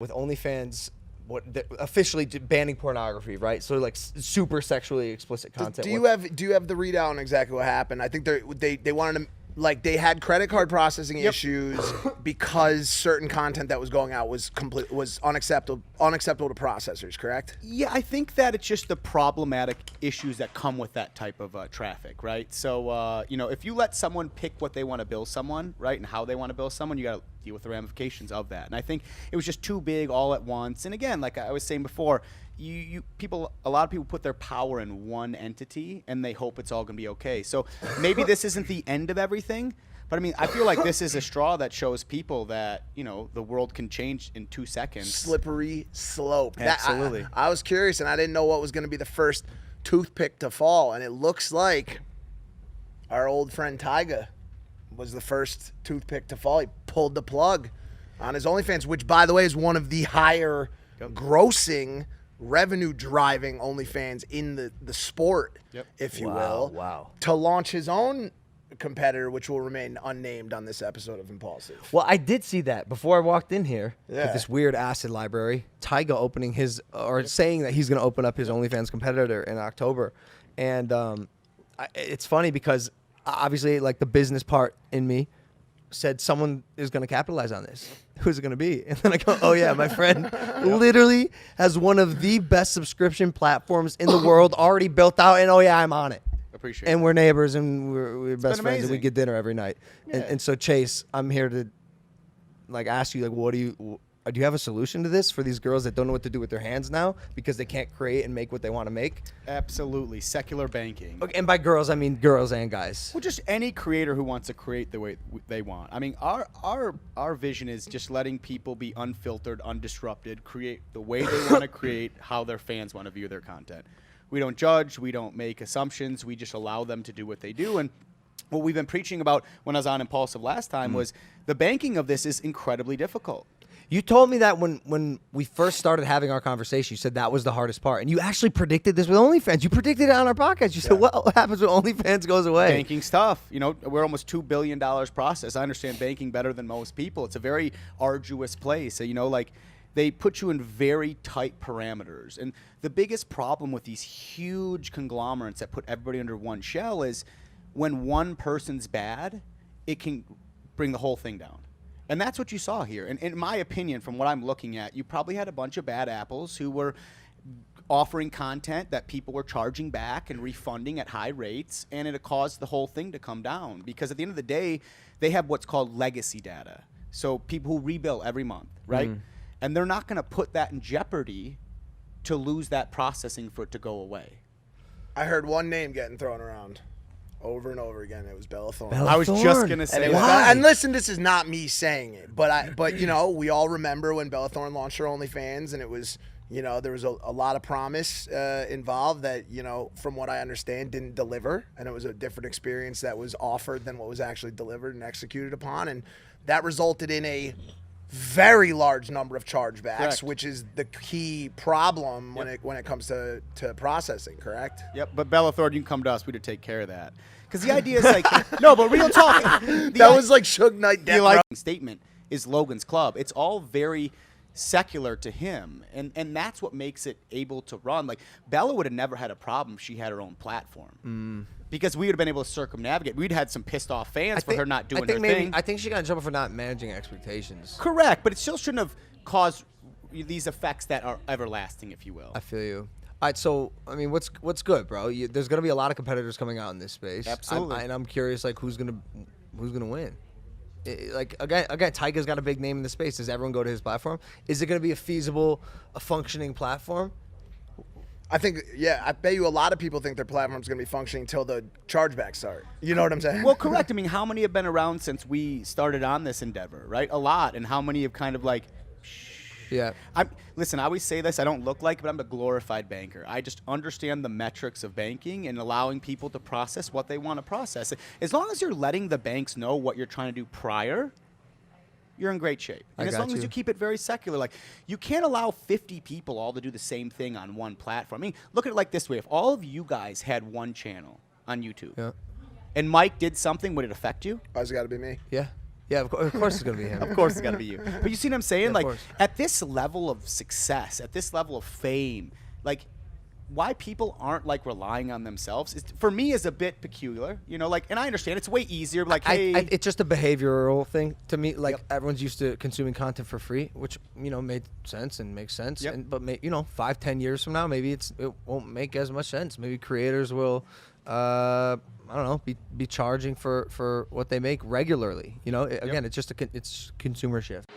with OnlyFans, officially banning pornography, right? So like super sexually explicit content. Do you have the readout on exactly what happened? I think they wanted to, like, they had credit card processing issues because certain content that was going out was unacceptable to processors, correct? Yeah, I think that it's just the problematic issues that come with that type of traffic, right? So, if you let someone pick what they want to bill someone, right, and how they want to bill someone, you got to deal with the ramifications of that. And I think it was just too big all at once. And again, like I was saying before, a lot of people put their power in one entity and they hope it's all going to be okay. So maybe this isn't the end of everything, but I mean, I feel like this is a straw that shows people that, the world can change in 2 seconds. Slippery slope. Absolutely. I was curious, and I didn't know what was going to be the first toothpick to fall, and it looks like our old friend Tyga was the first toothpick to fall. He pulled the plug on his OnlyFans, which, by the way, is one of the higher grossing, revenue-driving OnlyFans in the sport, if you will. Wow. To launch his own competitor, which will remain unnamed on this episode of Impulsive. Well, I did see that before I walked in here with this weird acid library. Tyga opening saying that he's going to open up his OnlyFans competitor in October. And it's funny because obviously, like, the business part in me said someone is going to capitalize on this. Who's it going to be? And then I go, oh yeah, my friend literally has one of the best subscription platforms in the world already built out, and oh yeah, I'm on it. Appreciate and it. we're neighbors, and we're best friends, and we amazing. get dinner every night. Yeah. And so Chase, I'm here to ask you, what do you have a solution to this for these girls that don't know what to do with their hands now because they can't create and make what they want to make? Absolutely. Secular banking. Okay, and by girls, I mean girls and guys. Well, just any creator who wants to create the way they want. I mean, our vision is just letting people be unfiltered, undisrupted, create the way they want to create, how their fans want to view their content. We don't judge. We don't make assumptions. We just allow them to do what they do. And what we've been preaching about when I was on Impulsive last time was the banking of this is incredibly difficult. You told me that when we first started having our conversation, you said that was the hardest part. And you actually predicted this with OnlyFans. You predicted it on our podcast. You said, what happens when OnlyFans goes away? Banking stuff. We're almost $2 billion process. I understand banking better than most people. It's a very arduous place. They put you in very tight parameters. And the biggest problem with these huge conglomerates that put everybody under one shell is when one person's bad, it can bring the whole thing down. And that's what you saw here. And in my opinion, from what I'm looking at, you probably had a bunch of bad apples who were offering content that people were charging back and refunding at high rates, and it caused the whole thing to come down. Because at the end of the day, they have what's called legacy data. So people who rebill every month, right? And they're not going to put that in jeopardy to lose that processing for it to go away. I heard one name getting thrown around over and over again. It was Bella Thorne. I was just going to say that. And listen, this is not me saying it, but we all remember when Bella Thorne launched her OnlyFans, and it was, there was a lot of promise involved that, from what I understand, didn't deliver, and it was a different experience that was offered than what was actually delivered and executed upon, and that resulted in a very large number of chargebacks, correct, which is the key problem when it comes to processing, correct? Yep, but Bella Thorne, you can come to us. We would take care of that. Because the idea is like, no, but real talk. That was like Suge Knight. The statement is Logan's Club. It's all very secular to him, and that's what makes it able to run. Like, Bella would have never had a problem if she had her own platform. Because we would have been able to circumnavigate. We'd had some pissed off fans for her not doing her thing. I think she got in trouble for not managing expectations. Correct, but it still shouldn't have caused these effects that are everlasting, if you will. I feel you. All right, so I mean, what's good, bro? There's gonna be a lot of competitors coming out in this space. Absolutely. And I'm curious, like, who's gonna win? Again, Tyga's got a big name in the space. Does everyone go to his platform? Is it gonna be a functioning platform? I think, I bet you a lot of people think their platform's going to be functioning until the chargebacks start. You know what I'm saying? Well, correct. I mean, how many have been around since we started on this endeavor, right? A lot. And how many have kind of like, Yeah. Listen, I always say this, I don't look like it, but I'm a glorified banker. I just understand the metrics of banking and allowing people to process what they want to process. As long as you're letting the banks know what you're trying to do prior, you're in great shape. And as long as you keep it very secular, like, you can't allow 50 people all to do the same thing on one platform. I mean, look at it like this way. If all of you guys had one channel on YouTube and Mike did something, would it affect you? Oh, it's got to be me. Yeah. Yeah, of course it's gonna be him. Of course it's got to be you. But you see what I'm saying? Yeah, of like, course. at this level of success, at this level of fame, like, why people aren't like relying on themselves is, for me, is a bit peculiar. You know, like, and I understand it's way easier. Like, hey, It's just a behavioral thing to me. Like Yep. everyone's used to consuming content for free, which made sense and makes sense. Yep. But 5-10 years from now, maybe it won't make as much sense. Maybe creators will, I don't know, be charging for what they make regularly. Again, it's just it's consumer shift.